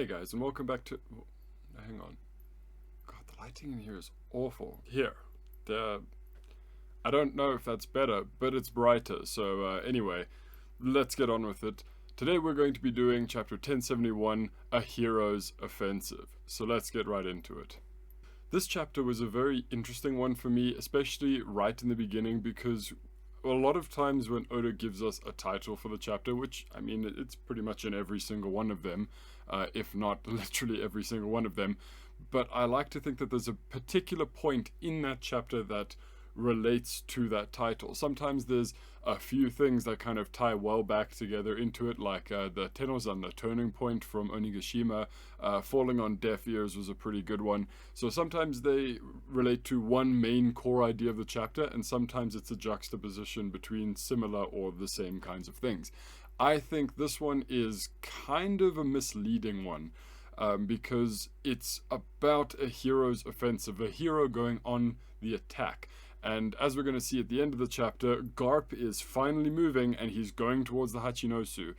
Hey guys, and welcome back to... Hang on. God, the lighting in here is awful. Here. I don't know if that's better, but it's brighter. So anyway, let's get on with it. Today we're going to be doing chapter 1071, A Hero's Offensive. So let's get right into it. This chapter was a very interesting one for me, especially right in the beginning, because a lot of times when Oda gives us a title for the chapter, which, I mean, it's pretty much in every single one of them, if not literally every single one of them, but I like to think that there's a particular point in that chapter that relates to that title. Sometimes there's a few things that kind of tie well back together into it, like the Tenozan, the turning point from Onigashima. Falling on deaf ears was a pretty good one. So sometimes they relate to one main core idea of the chapter, and sometimes it's a juxtaposition between similar or the same kinds of things. I think this one is kind of a misleading one. Because it's about a hero's offensive, a hero going on the attack. And as we're going to see at the end of the chapter, Garp is finally moving and he's going towards the Hachinosu.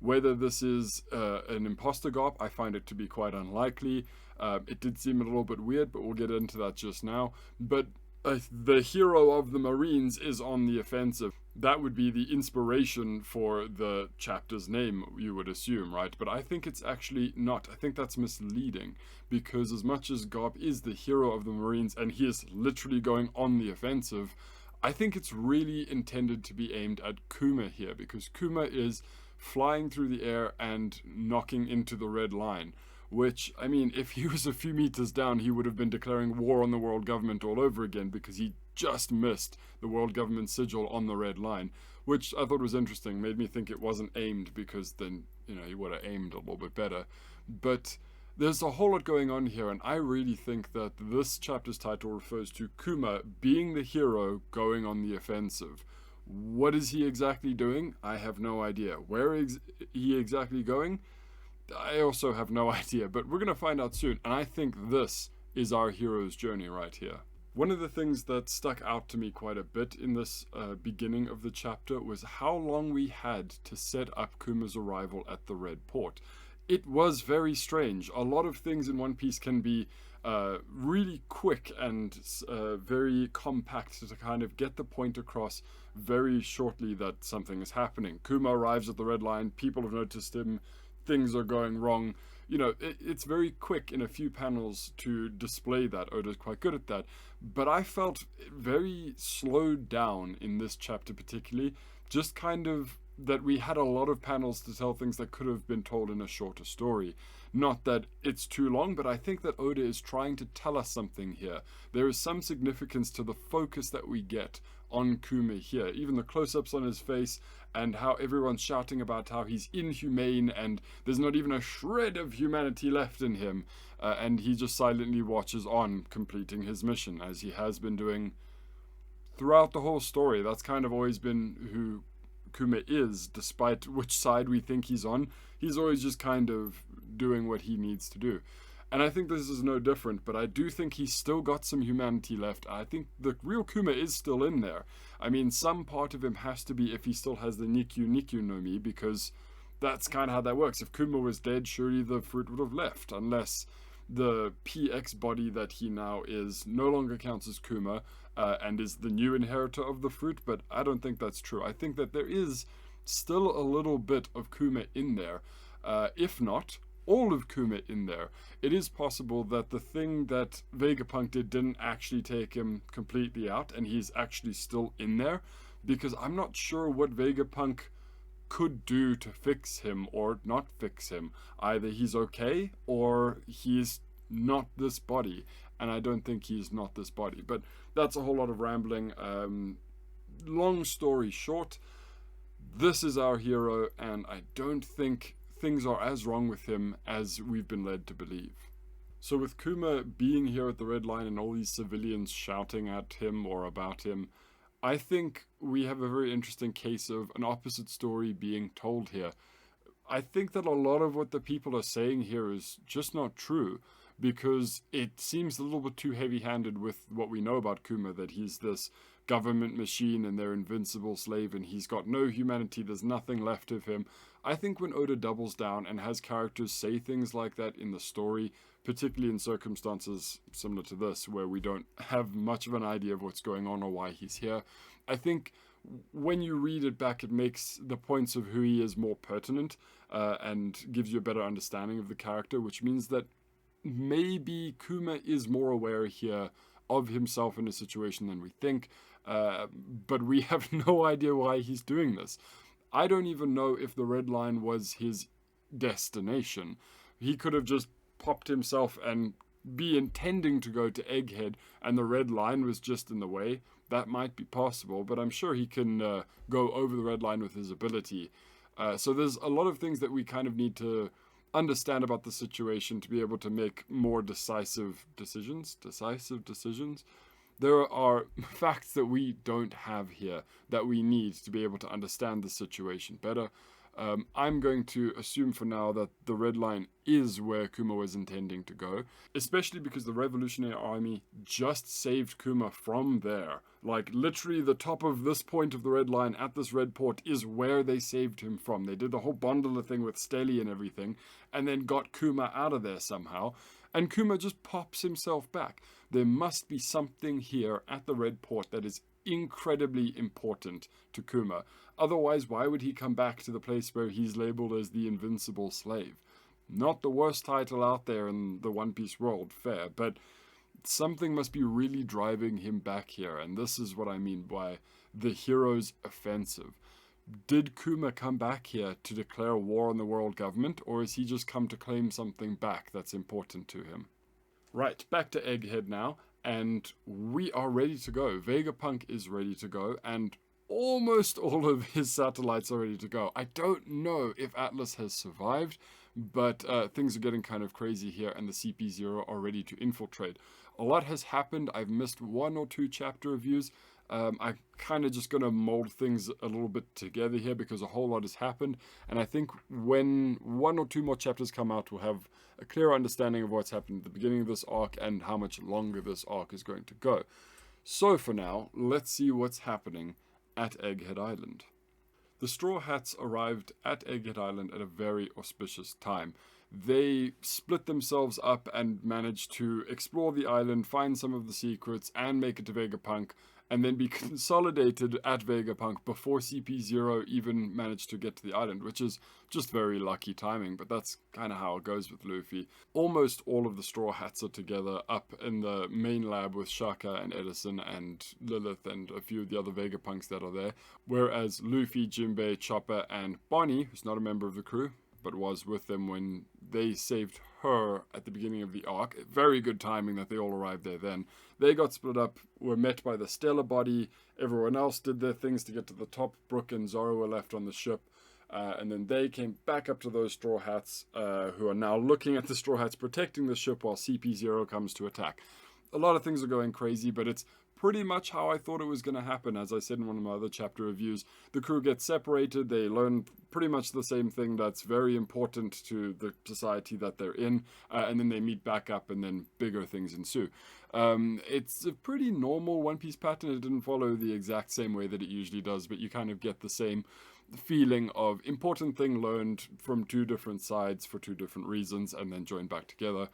Whether this is an imposter Garp, I find it to be quite unlikely. It did seem a little bit weird, but we'll get into that just now. But the hero of the Marines is on the offensive. That would be the inspiration for the chapter's name, you would assume, right? But I think it's actually not. I think that's misleading, because as much as Garp is the hero of the Marines and he is literally going on the offensive, I think it's really intended to be aimed at Kuma here, because Kuma is flying through the air and knocking into the red line. Which, I mean, if he was a few meters down, he would have been declaring war on the world government all over again, because he just missed the world government sigil on the red line, which I thought was interesting. Made me think it wasn't aimed, because then, he would have aimed a little bit better. But there's a whole lot going on here, and I really think that this chapter's title refers to Kuma being the hero going on the offensive. What is he exactly doing? I have no idea. Where is he exactly going? I also have no idea, but we're going to find out soon, and I think this is our hero's journey right here. One of the things that stuck out to me quite a bit in this beginning of the chapter was how long we had to set up Kuma's arrival at the Red Port. It was very strange. A lot of things in One Piece can be really quick and very compact to kind of get the point across very shortly that something is happening. Kuma arrives at the Red Line, people have noticed him, things are going wrong. It's very quick in a few panels to display that. Oda's quite good at that. But I felt very slowed down in this chapter particularly. Just kind of that we had a lot of panels to tell things that could have been told in a shorter story. Not that it's too long, but I think that Oda is trying to tell us something here. There is some significance to the focus that we get on Kuma here. Even the close-ups on his face and how everyone's shouting about how he's inhumane and there's not even a shred of humanity left in him. And he just silently watches on, completing his mission, as he has been doing throughout the whole story. That's kind of always been who Kuma is, despite which side we think he's on. He's always just kind of doing what he needs to do. And I think this is no different, but I do think he's still got some humanity left. I think the real Kuma is still in there. I mean, some part of him has to be if he still has the Nikyu no Mi, because that's kind of how that works. If Kuma was dead, surely the fruit would have left, unless the PX body that he now is no longer counts as Kuma and is the new inheritor of the fruit, but I don't think that's true. I think that there is still a little bit of Kuma in there, if not all of Kuma in there. It is possible that the thing that Vegapunk did didn't actually take him completely out, and he's actually still in there, because I'm not sure what Vegapunk could do to fix him or not fix him. Either he's okay or he's not this body, and I don't think he's not this body. But that's a whole lot of rambling. Long story short, this is our hero, and I don't think things are as wrong with him as we've been led to believe. So with Kuma being here at the Red Line and all these civilians shouting at him or about him, I think we have a very interesting case of an opposite story being told here. I think that a lot of what the people are saying here is just not true, because it seems a little bit too heavy-handed with what we know about Kuma, that he's this government machine and their invincible slave and he's got no humanity, there's nothing left of him. I think when Oda doubles down and has characters say things like that in the story, particularly in circumstances similar to this, where we don't have much of an idea of what's going on or why he's here, I think when you read it back, it makes the points of who he is more pertinent, and gives you a better understanding of the character, which means that maybe Kuma is more aware here of himself in a situation than we think, but we have no idea why he's doing this. I don't even know if the Red Line was his destination. He could have just popped himself and be intending to go to Egghead, and the Red Line was just in the way. That might be possible, but I'm sure he can go over the Red Line with his ability. So there's a lot of things that we kind of need to understand about the situation to be able to make more decisive decisions. There are facts that we don't have here that we need to be able to understand the situation better. I'm going to assume for now that the Red Line is where Kuma was intending to go, especially because the Revolutionary Army just saved Kuma from there. Like, literally the top of this point of the Red Line at this red port is where they saved him from. They did the whole Bondula thing with Steli and everything, and then got Kuma out of there somehow, and Kuma just pops himself back. There must be something here at the red port that is incredibly important to Kuma. Otherwise, why would he come back to the place where he's labeled as the Invincible Slave? Not the worst title out there in the One Piece world, fair, but something must be really driving him back here, and this is what I mean by the hero's offensive. Did Kuma come back here to declare war on the world government, or has he just come to claim something back that's important to him? Right, back to Egghead now, and we are ready to go. Vegapunk is ready to go, and almost all of his satellites are ready to go. I don't know if Atlas has survived, but things are getting kind of crazy here, and the CP0 are ready to infiltrate. A lot has happened. I've missed 1 or 2 chapter reviews. I'm kind of just going to mold things a little bit together here because a whole lot has happened, and I think when 1 or 2 more chapters come out, we'll have a clearer understanding of what's happened at the beginning of this arc and how much longer this arc is going to go. So for now, let's see what's happening at Egghead Island. The Straw Hats arrived at Egghead Island at a very auspicious time. They split themselves up and managed to explore the island, find some of the secrets, and make it to Vegapunk, and then be consolidated at Vegapunk before CP0 even managed to get to the island, which is just very lucky timing, but that's kind of how it goes with Luffy. Almost all of the Straw Hats are together up in the main lab with Shaka and Edison and Lilith and a few of the other Vegapunks that are there, whereas Luffy, Jinbei, Chopper, and Bonnie, who's not a member of the crew, but was with them when they saved her at the beginning of the arc. Very good timing that they all arrived there then. They got split up, were met by the Stellar Body, everyone else did their things to get to the top. Brook and Zoro were left on the ship, and then they came back up to those Straw Hats, who are now looking at the Straw Hats protecting the ship while CP0 comes to attack. A lot of things are going crazy, but it's pretty much how I thought it was going to happen. As I said in one of my other chapter reviews, the crew gets separated, they learn pretty much the same thing that's very important to the society that they're in, and then they meet back up and then bigger things ensue. It's a pretty normal One Piece pattern. It didn't follow the exact same way that it usually does, but you kind of get the same feeling of important thing learned from 2 different sides for 2 different reasons and then joined back together.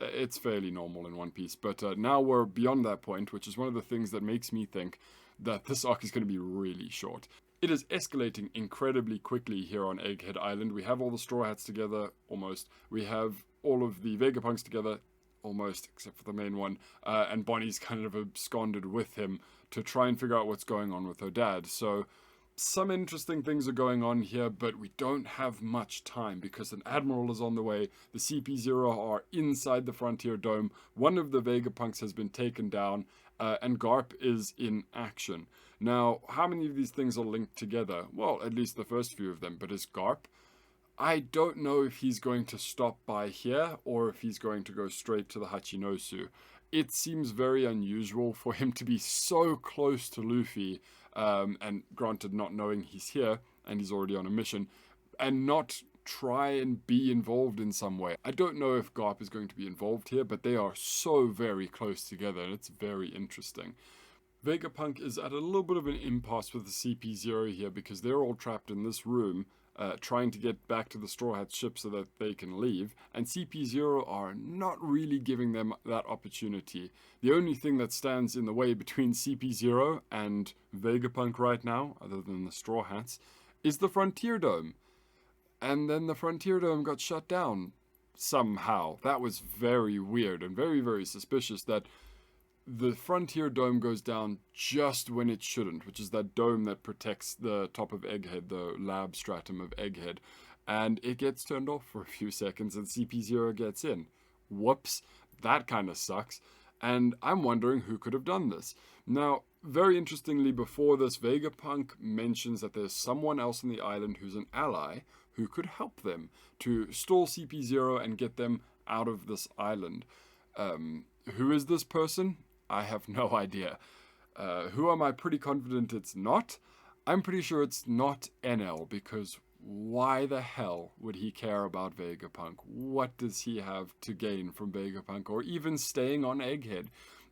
It's fairly normal in One Piece, but now we're beyond that point, which is one of the things that makes me think that this arc is going to be really short. It is escalating incredibly quickly here on Egghead Island. We have all the Straw Hats together, almost. We have all of the Vegapunks together, almost, except for the main one, and Bonnie's kind of absconded with him to try and figure out what's going on with her dad. So some interesting things are going on here, but we don't have much time because an admiral is on the way. The CP0 are inside the Frontier Dome. One of the Vegapunks has been taken down, and Garp is in action. Now, how many of these things are linked together? Well, at least the first few of them, but is Garp? I don't know if he's going to stop by here or if he's going to go straight to the Hachinosu. It seems very unusual for him to be so close to Luffy, and granted not knowing he's here and he's already on a mission, and not try and be involved in some way. I don't know if Garp is going to be involved here, but they are so very close together and it's very interesting. Vegapunk is at a little bit of an impasse with the CP0 here because they're all trapped in this room, trying to get back to the Straw Hat ship so that they can leave, and CP0 are not really giving them that opportunity. The only thing that stands in the way between CP0 and Vegapunk right now, other than the Straw Hats, is the Frontier Dome. And then the Frontier Dome got shut down somehow. That was very weird and very, very suspicious that the Frontier Dome goes down just when it shouldn't, which is that dome that protects the top of Egghead, the lab stratum of Egghead. And it gets turned off for a few seconds and CP0 gets in. Whoops, that kind of sucks. And I'm wondering who could have done this. Now, very interestingly, before this, Vegapunk mentions that there's someone else on the island who's an ally who could help them to stall CP0 and get them out of this island. Who is this person? I have no idea. Who am I pretty confident it's not? I'm pretty sure it's not Enel, because why the hell would he care about Vegapunk? What does he have to gain from Vegapunk, or even staying on Egghead?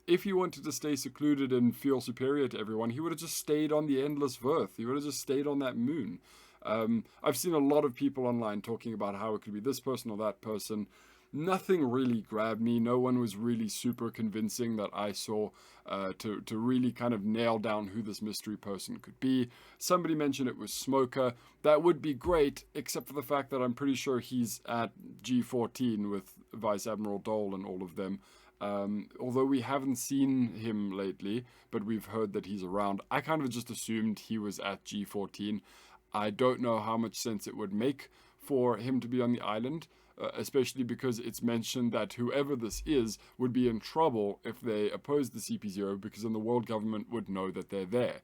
If he wanted to stay secluded and feel superior to everyone, he would have just stayed on the Endless Verth. He would have just stayed on that moon. I've seen a lot of people online talking about how it could be this person or that person. Nothing really grabbed me. No one was really super convincing that I saw to really kind of nail down who this mystery person could be. Somebody mentioned it was Smoker. That would be great, except for the fact that I'm pretty sure he's at G14 with Vice Admiral Dole and all of them. Although we haven't seen him lately, but we've heard that he's around. I kind of just assumed he was at G14. I don't know how much sense it would make for him to be on the island. Especially because it's mentioned that whoever this is would be in trouble if they oppose the CP0, because then the world government would know that they're there.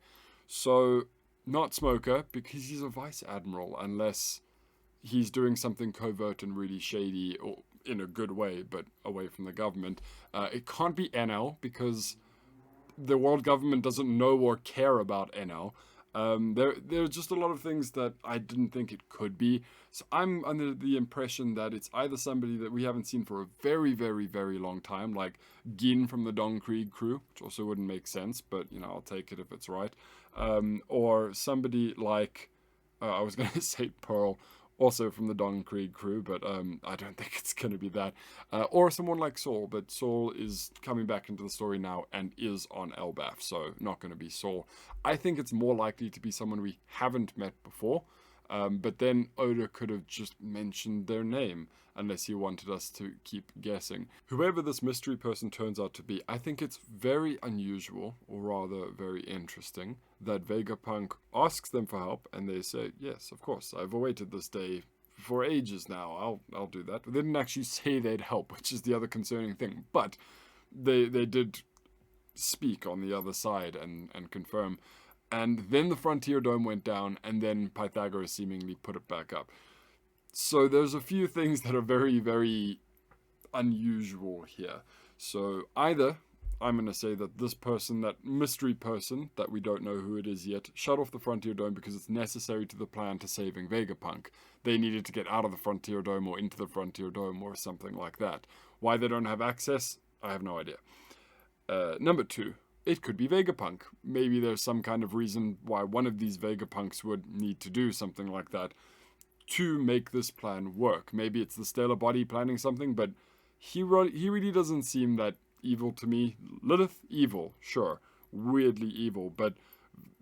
So, not Smoker, because he's a vice admiral, unless he's doing something covert and really shady, or in a good way, but away from the government. It can't be Enel, because the world government doesn't know or care about Enel. There are just a lot of things that I didn't think it could be. So I'm under the impression that it's either somebody that we haven't seen for a very, very, very long time, like Gin from the Don Krieg crew, which also wouldn't make sense, but, you know, I'll take it if it's right. Or somebody like, I was going to say Pearl, also from the Don Krieg crew, but I don't think it's going to be that. Or someone like Saul, but Saul is coming back into the story now and is on Elbaf, so not going to be Saul. I think it's more likely to be someone we haven't met before, but then Oda could have just mentioned their name, unless he wanted us to keep guessing. Whoever this mystery person turns out to be, I think it's very unusual, or rather very interesting, that Vegapunk asks them for help, and they say, yes, of course, I've awaited this day for ages now, I'll do that. They didn't actually say they'd help, which is the other concerning thing, but they did speak on the other side and confirm. And then the Frontier Dome went down, and then Pythagoras seemingly put it back up. So there's a few things that are very, very unusual here. So either I'm going to say that this person, that mystery person, that we don't know who it is yet, shut off the Frontier Dome because it's necessary to the plan to saving Vegapunk. They needed to get out of the Frontier Dome or into the Frontier Dome or something like that. Why they don't have access, I have no idea. Number two, it could be Vegapunk. Maybe there's some kind of reason why one of these Vegapunks would need to do something like that to make this plan work. Maybe it's the Stellar Body planning something, but he really doesn't seem that evil to me. Lilith, evil, sure. Weirdly evil, but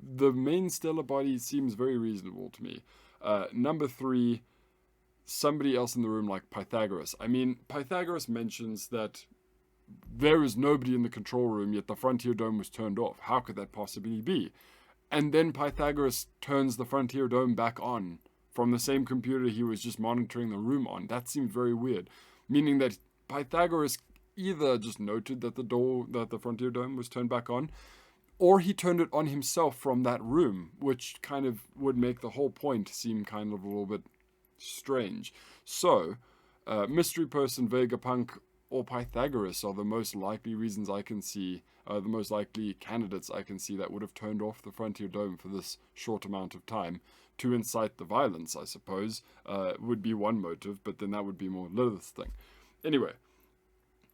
the main Stellar Body seems very reasonable to me. Number three, somebody else in the room like Pythagoras. I mean, Pythagoras mentions that there is nobody in the control room, yet the Frontier Dome was turned off. How could that possibly be? And then Pythagoras turns the Frontier Dome back on from the same computer he was just monitoring the room on. That seemed very weird. Meaning that Pythagoras either just noted that the Frontier Dome was turned back on, or he turned it on himself from that room, which kind of would make the whole point seem kind of a little bit strange. So, mystery person, Vegapunk, or Pythagoras are the most likely reasons I can see, the most likely candidates I can see that would have turned off the Frontier Dome for this short amount of time. To incite the violence, I suppose, would be one motive, but then that would be more Lilith's thing. Anyway,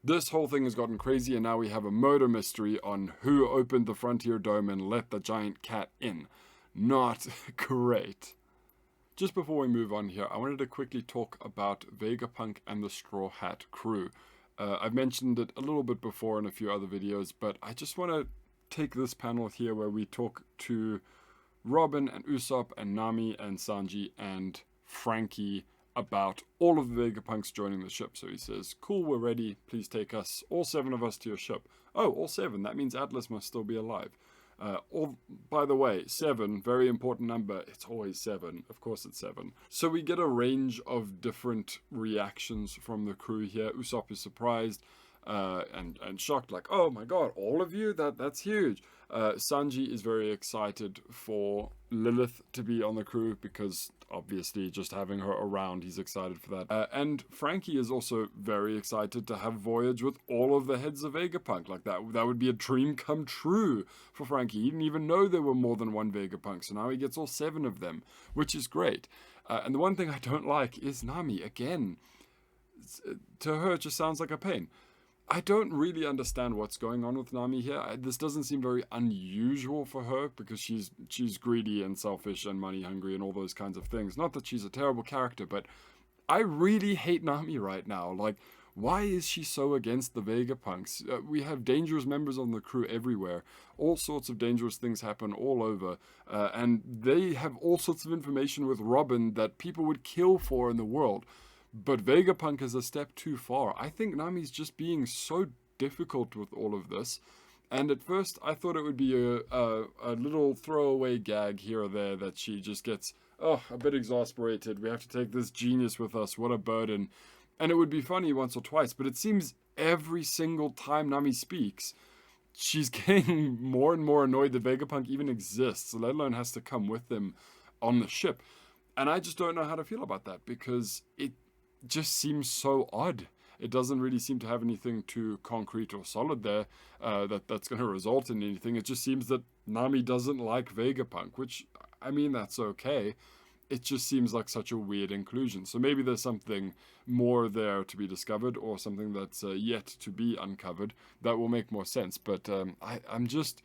this whole thing has gotten crazy, and now we have a murder mystery on who opened the Frontier Dome and let the giant cat in. Not great. just before we move on here, I wanted to quickly talk about Vegapunk and the Straw Hat crew. I've mentioned it a little bit before in a few other videos, but I just want to take this panel here where we talk to Robin and Usopp and Nami and Sanji and Frankie about all of the Vegapunks joining the ship. So he says, cool, we're ready, please take us, all 7 of us, to your ship. Oh, all 7, that means Atlas must still be alive. By the way, 7, very important number, it's always 7, of course it's 7. So we get a range of different reactions from the crew here. Usopp is surprised and shocked, like, oh my god, all of you? That's huge. Sanji is very excited for Lilith to be on the crew because obviously just having her around, he's excited for that. And Frankie is also very excited to have Voyage with all of the heads of Vegapunk. Like that would be a dream come true for Frankie. He didn't even know there were more than 1 Vegapunk, so now he gets all 7 of them, which is great. And the one thing I don't like is Nami. Again, to her it just sounds like a pain. I don't really understand what's going on with Nami here. This doesn't seem very unusual for her because she's greedy and selfish and money hungry and all those kinds of things. Not that she's a terrible character, but I really hate Nami right now. Like, why is she so against the Vegapunks? We have dangerous members on the crew everywhere. All sorts of dangerous things happen all over. And they have all sorts of information with Robin that people would kill for in the world. But Vegapunk is a step too far. I think Nami's just being so difficult with all of this. And at first, I thought it would be a little throwaway gag here or there that she just gets, oh, a bit exasperated. We have to take this genius with us. What a burden. And it would be funny once or twice. But it seems every single time Nami speaks, she's getting more and more annoyed that Vegapunk even exists, let alone has to come with them on the ship. And I just don't know how to feel about that because it just seems so odd. It doesn't really seem to have anything too concrete or solid there that's going to result in anything. It just seems that Nami doesn't like Vegapunk, which, I mean, that's okay. It just seems like such a weird inclusion. So maybe there's something more there to be discovered or something that's yet to be uncovered that will make more sense. But I'm just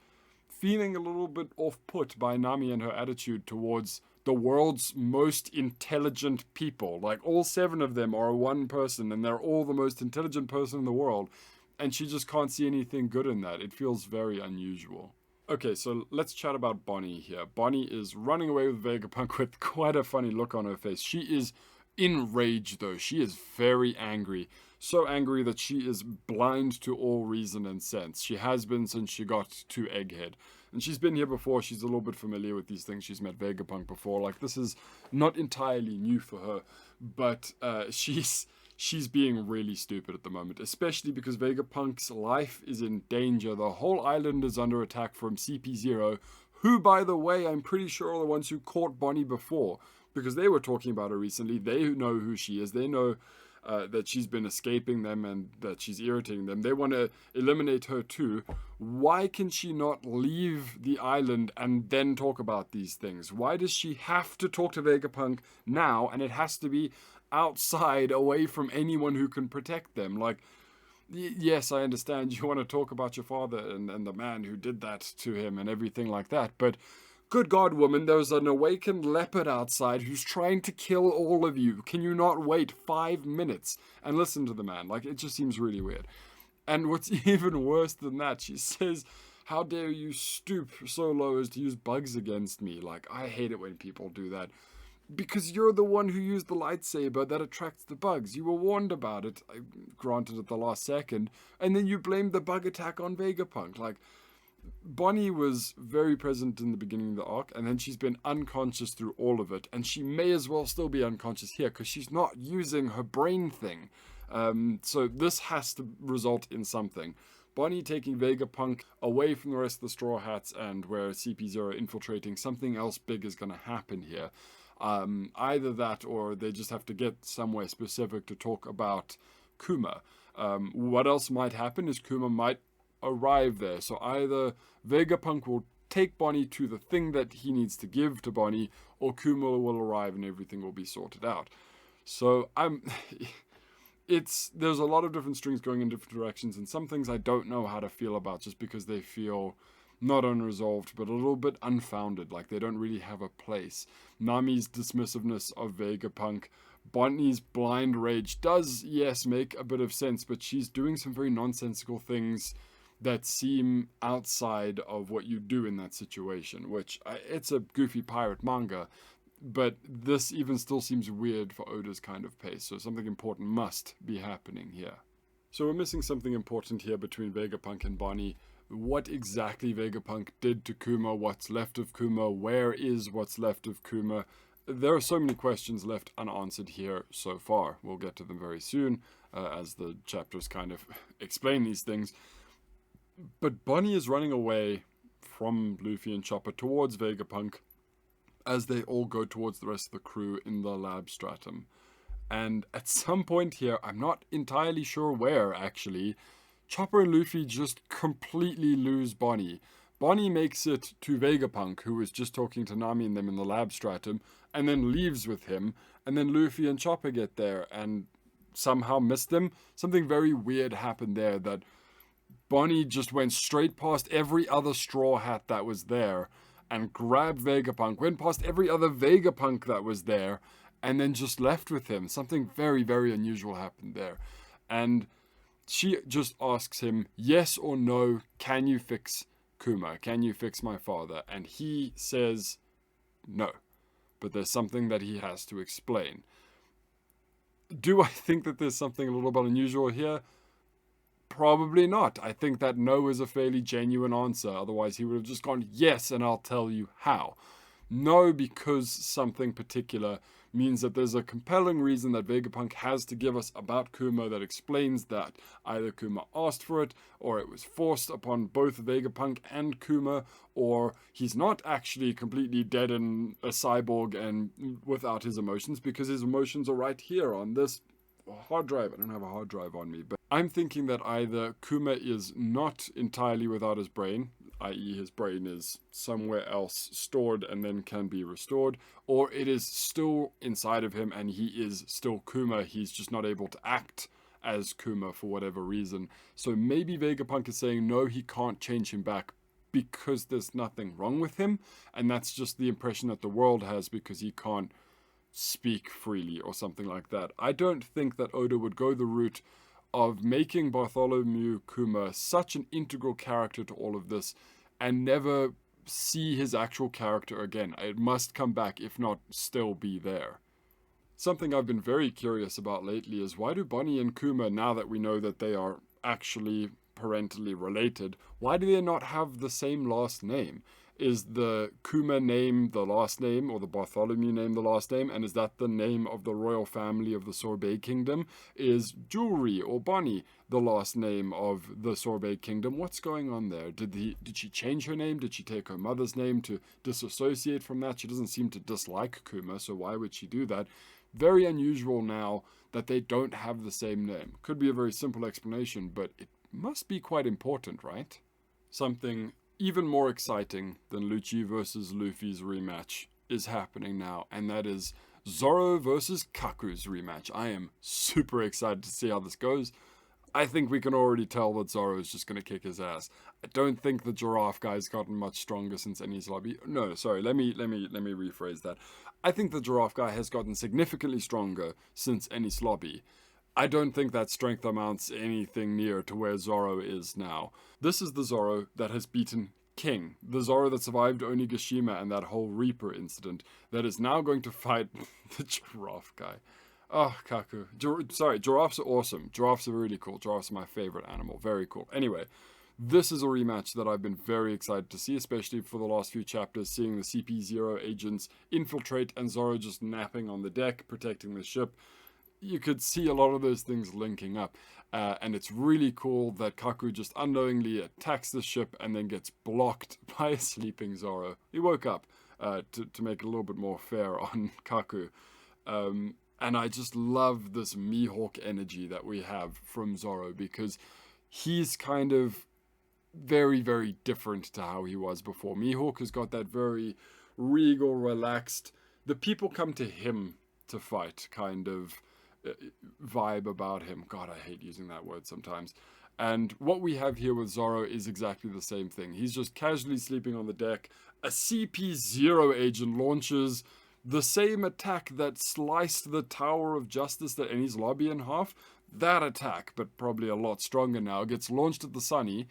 feeling a little bit off-put by Nami and her attitude towards the world's most intelligent people. Like, all 7 of them are one person, and they're all the most intelligent person in the world, and she just can't see anything good in that. It feels very unusual. Okay, so let's chat about Bonnie here. Bonnie is running away with Vegapunk with quite a funny look on her face. She is enraged, though. She is very angry. So angry that she is blind to all reason and sense. She has been since she got to Egghead. And she's been here before. She's a little bit familiar with these things. She's met Vegapunk before. Like, this is not entirely new for her. But she's being really stupid at the moment. Especially because Vegapunk's life is in danger. The whole island is under attack from CP0. Who, by the way, I'm pretty sure are the ones who caught Bonnie before. Because they were talking about her recently. They know who she is. They know that she's been escaping them and that she's irritating them. They want to eliminate her too. Why can she not leave the island and then talk about these things? Why does she have to talk to Vegapunk now, and it has to be outside, away from anyone who can protect them? Like, yes, I understand you want to talk about your father and the man who did that to him and everything like that, but good God, woman, there's an awakened leopard outside who's trying to kill all of you. Can you not wait 5 minutes and listen to the man? Like, it just seems really weird. And what's even worse than that, she says, how dare you stoop so low as to use bugs against me? Like, I hate it when people do that. Because you're the one who used the lightsaber that attracts the bugs. You were warned about it, granted at the last second, and then you blamed the bug attack on Vegapunk. Like, Bonnie was very present in the beginning of the arc, and then she's been unconscious through all of it, and she may as well still be unconscious here because she's not using her brain thing. So this has to result in something. Bonnie taking Vegapunk away from the rest of the Straw Hats and where CP0 infiltrating, something else big is going to happen here. Either that or they just have to get somewhere specific to talk about Kuma. What else might happen is Kuma might arrive there. So either Vegapunk will take Bonnie to the thing that he needs to give to Bonnie, or Kuma will arrive and everything will be sorted out. So there's a lot of different strings going in different directions, and some things I don't know how to feel about just because they feel not unresolved, but a little bit unfounded, like they don't really have a place. Nami's dismissiveness of Vegapunk, Bonnie's blind rage does, yes, make a bit of sense, but she's doing some very nonsensical things that seem outside of what you do in that situation, which it's a goofy pirate manga, but this even still seems weird for Oda's kind of pace, so something important must be happening here. So we're missing something important here between Vegapunk and Bonnie. What exactly Vegapunk did to Kuma, what's left of Kuma, where is what's left of Kuma? There are so many questions left unanswered here so far. We'll get to them very soon, as the chapters kind of explain these things. But Bonnie is running away from Luffy and Chopper towards Vegapunk as they all go towards the rest of the crew in the lab stratum. And at some point here, I'm not entirely sure where actually, Chopper and Luffy just completely lose Bonnie. Bonnie makes it to Vegapunk, who was just talking to Nami and them in the lab stratum, and then leaves with him, and then Luffy and Chopper get there and somehow miss them. Something very weird happened there, that Bonnie just went straight past every other Straw Hat that was there and grabbed Vegapunk, went past every other Vegapunk that was there, and then just left with him. Something very, very unusual happened there. And she just asks him, yes or no, can you fix Kuma? Can you fix my father? And he says no. But there's something that he has to explain. Do I think that there's something a little bit unusual here? Probably not. I think that no is a fairly genuine answer. Otherwise, he would have just gone, yes, and I'll tell you how. No, because something particular means that there's a compelling reason that Vegapunk has to give us about Kuma that explains that. Either Kuma asked for it, or it was forced upon both Vegapunk and Kuma, or he's not actually completely dead and a cyborg and without his emotions, because his emotions are right here on this hard drive. I don't have a hard drive on me, but I'm thinking that either Kuma is not entirely without his brain, i.e. his brain is somewhere else stored and then can be restored, or it is still inside of him and he is still Kuma, he's just not able to act as Kuma for whatever reason. So maybe Vegapunk is saying no, he can't change him back because there's nothing wrong with him, and that's just the impression that the world has because he can't speak freely or something like that. I don't think that Oda would go the route of making Bartholomew Kuma such an integral character to all of this and never see his actual character again. It must come back, if not still be there. Something I've been very curious about lately is why do Bonnie and Kuma, now that we know that they are actually parentally related, why do they not have the same last name? Is the Kuma name the last name, or the Bartholomew name the last name? And is that the name of the royal family of the Sorbet Kingdom? Is Jewelry or Bonnie the last name of the Sorbet Kingdom? What's going on there? Did she change her name? Did she take her mother's name to disassociate from that? She doesn't seem to dislike Kuma, so why would she do that? Very unusual now that they don't have the same name. Could be a very simple explanation, but it must be quite important, right? Something even more exciting than Lucci versus Luffy's rematch is happening now, and that is Zoro versus Kaku's rematch. I am super excited to see how this goes. I think we can already tell that Zoro is just going to kick his ass. I don't think the giraffe guy's gotten much stronger since Enies Lobby. No, sorry, let me rephrase that. I think the giraffe guy has gotten significantly stronger since Enies Lobby. I don't think that strength amounts anything near to where Zoro is now. This is the Zoro that has beaten King, the Zoro that survived Onigashima and that whole Reaper incident, that is now going to fight the giraffe guy. Oh, Kaku. Giraffes are awesome. Giraffes are really cool. Giraffes are my favorite animal. Very cool. Anyway, this is a rematch that I've been very excited to see, especially for the last few chapters, seeing the CP0 agents infiltrate and Zoro just napping on the deck, protecting the ship. You could see a lot of those things linking up. And it's really cool that Kaku just unknowingly attacks the ship and then gets blocked by a sleeping Zoro. He woke up to make it a little bit more fair on Kaku. And I just love this Mihawk energy that we have from Zoro, because he's kind of very, very different to how he was before. Mihawk has got that very regal, relaxed, the people come to him to fight kind of vibe about him. God, I hate using that word sometimes. And what we have here with Zoro is exactly the same thing. He's just casually sleeping on the deck. A CP0 agent launches the same attack that sliced the Tower of Justice, that Enies Lobby, in half. That attack, but probably a lot stronger now, gets launched at the Sunny,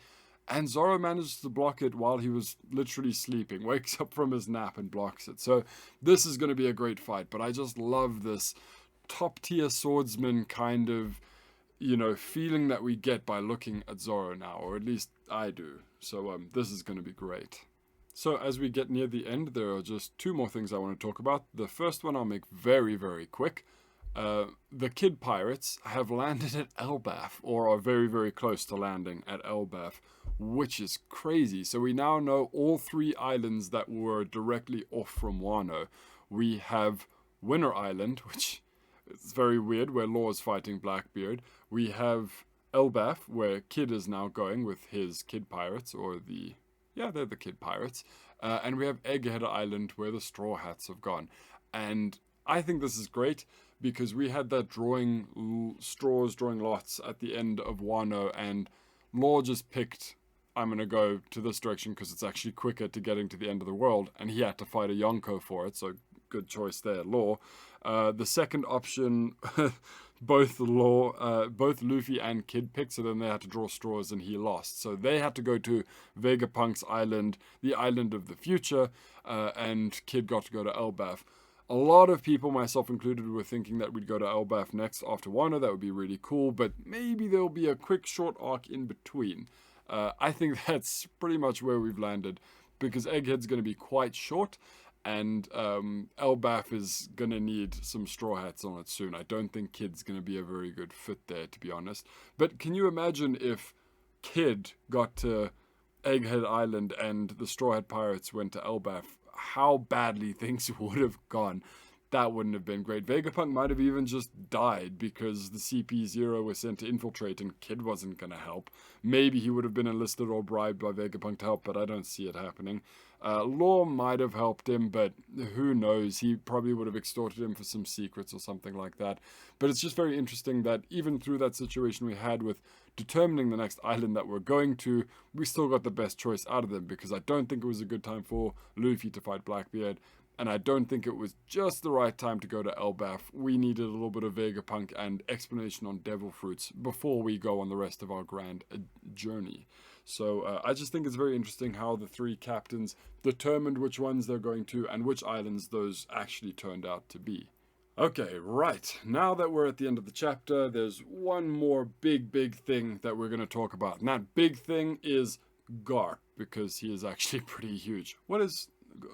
and Zoro manages to block it while he was literally sleeping, wakes up from his nap and blocks it. So this is going to be a great fight, but I just love this top tier swordsman kind of, feeling that we get by looking at Zoro now, or at least I do. So this is going to be great. So as we get near the end, there are just two more things I want to talk about. The first one I'll make very, very quick. The Kid Pirates have landed at Elbaf, or are very, very close to landing at Elbaf, which is crazy. So we now know all 3 islands that were directly off from Wano. We have Winter Island, which is very weird, where Law is fighting Blackbeard. We have Elbaf, where Kid is now going with his Kid Pirates, or they're the Kid Pirates. And we have Egghead Island, where the Straw Hats have gone. And I think this is great, because we had that drawing lots at the end of Wano, and Law just picked, I'm going to go to this direction because it's actually quicker to getting to the end of the world, and he had to fight a Yonko for it, so good choice there, Law. The second option, both Luffy and Kid picked, so then they had to draw straws and he lost. So they had to go to Vegapunk's island, the island of the future, and Kid got to go to Elbaf. A lot of people, myself included, were thinking that we'd go to Elbaf next after Wano. That would be really cool, but maybe there'll be a quick short arc in between. I think that's pretty much where we've landed, because Egghead's going to be quite short, and Elbaf is going to need some Straw Hats on it soon. I don't think Kid's going to be a very good fit there, to be honest. But can you imagine if Kid got to Egghead Island and the Straw Hat Pirates went to Elbaf? How badly things would have gone. That wouldn't have been great. Vegapunk might have even just died because the CP0 was sent to infiltrate and Kid wasn't going to help. Maybe he would have been enlisted or bribed by Vegapunk to help, but I don't see it happening. Law might have helped him, but who knows? He probably would have extorted him for some secrets or something like that. But it's just very interesting that even through that situation we had with determining the next island that we're going to, we still got the best choice out of them, because I don't think it was a good time for Luffy to fight Blackbeard, and I don't think it was just the right time to go to Elbaf. We needed a little bit of Vegapunk and explanation on Devil Fruits before we go on the rest of our grand journey. So I just think it's very interesting how the 3 captains determined which ones they're going to and which islands those actually turned out to be. Okay, right. Now that we're at the end of the chapter, there's one more big thing that we're going to talk about. And that big thing is Garp, because he is actually pretty huge. What is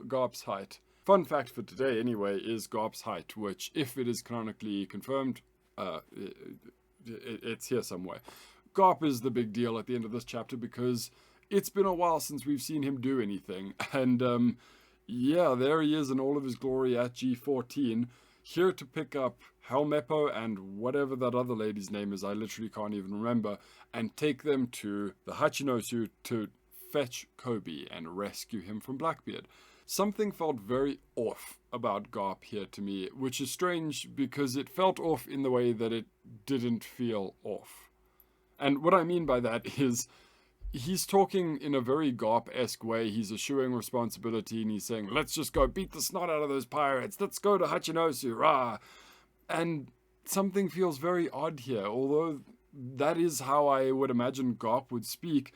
Garp's height? Fun fact for today, anyway, is Garp's height, which, if it is canonically confirmed, it's here somewhere. Garp is the big deal at the end of this chapter, because it's been a while since we've seen him do anything. And, there he is in all of his glory at G14, here to pick up Helmeppo and whatever that other lady's name is, I literally can't even remember, and take them to the Hachinosu to fetch Koby and rescue him from Blackbeard. Something felt very off about Garp here to me, which is strange because it felt off in the way that it didn't feel off. And what I mean by that is, he's talking in a very Garp-esque way. He's eschewing responsibility and he's saying, let's just go beat the snot out of those pirates. Let's go to Hachinosu, rah! And something feels very odd here. Although that is how I would imagine Garp would speak,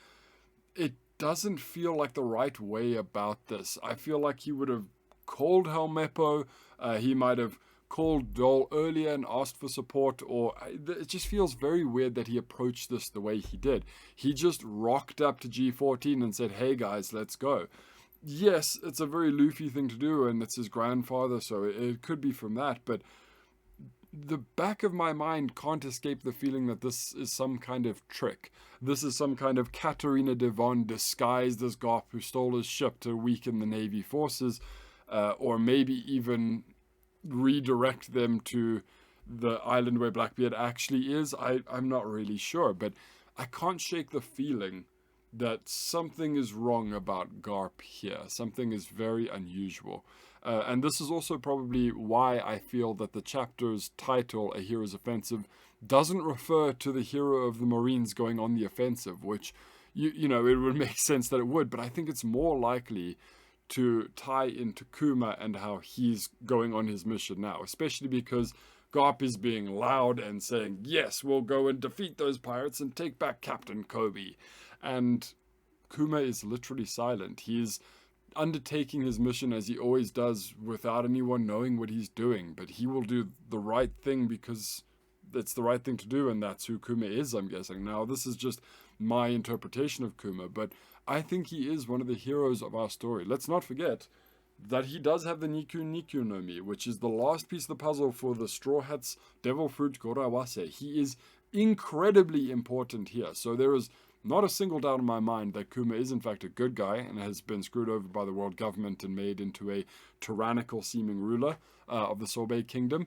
it doesn't feel like the right way about this. I feel like he would have called Helmeppo, he might have called Dole earlier and asked for support, or it just feels very weird that he approached this the way he did. He just rocked up to G14 and said, hey guys, let's go. Yes, it's a very Luffy thing to do, and it's his grandfather, so it could be from that, but the back of my mind can't escape the feeling that this is some kind of trick. This is some kind of Katarina Devon disguised as Garp who stole his ship to weaken the Navy forces, or maybe even redirect them to the island where Blackbeard actually is. I'm not really sure, but I can't shake the feeling that something is wrong about Garp here. Something is very unusual. And this is also probably why I feel that the chapter's title, A Hero's Offensive, doesn't refer to the hero of the Marines going on the offensive, which, you know, it would make sense that it would, but I think it's more likely to tie into Kuma and how he's going on his mission now, especially because Garp is being loud and saying, yes, we'll go and defeat those pirates and take back Captain Kobe. And Kuma is literally silent. He is undertaking his mission as he always does without anyone knowing what he's doing, but he will do the right thing because it's the right thing to do, and that's who Kuma is, I'm guessing. Now, this is just my interpretation of Kuma, but I think he is one of the heroes of our story. Let's not forget that he does have the Niku Niku no Mi, which is the last piece of the puzzle for the Straw Hat's Devil Fruit Gorawase. He is incredibly important here, so there is not a single doubt in my mind that Kuma is in fact a good guy and has been screwed over by the world government and made into a tyrannical seeming ruler of the Sorbet Kingdom.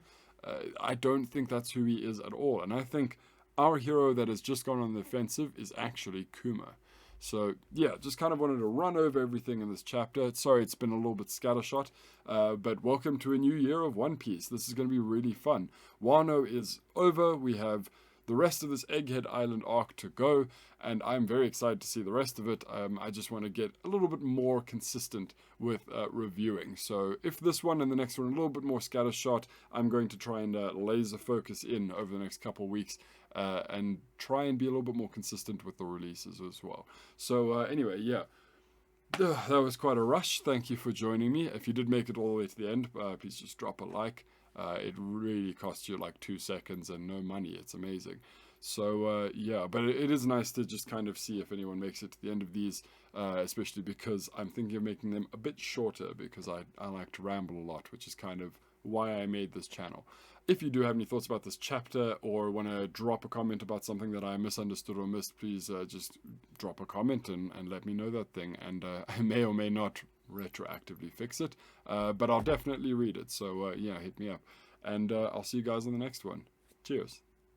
I don't think that's who he is at all. And I think our hero that has just gone on the offensive is actually Kuma. So yeah, just kind of wanted to run over everything in this chapter. Sorry, it's been a little bit scattershot, but welcome to a new year of One Piece. This is going to be really fun. Wano is over. We have the rest of this Egghead Island arc to go, and I'm very excited to see the rest of it. I just want to get a little bit more consistent with reviewing. So if this one and the next one are a little bit more scattershot, I'm going to try and laser focus in over the next couple weeks and try and be a little bit more consistent with the releases as well. So anyway, yeah. That was quite a rush. Thank you for joining me. If you did make it all the way to the end, please just drop a like. It really costs you like 2 seconds and no money. It's amazing. So yeah, but it is nice to just kind of see if anyone makes it to the end of these, especially because I'm thinking of making them a bit shorter because I like to ramble a lot, which is kind of why I made this channel. If you do have any thoughts about this chapter or want to drop a comment about something that I misunderstood or missed, please just drop a comment and let me know that thing. And I may or may not retroactively fix it, but I'll definitely read it. So yeah, hit me up. And I'll see you guys on the next one. Cheers.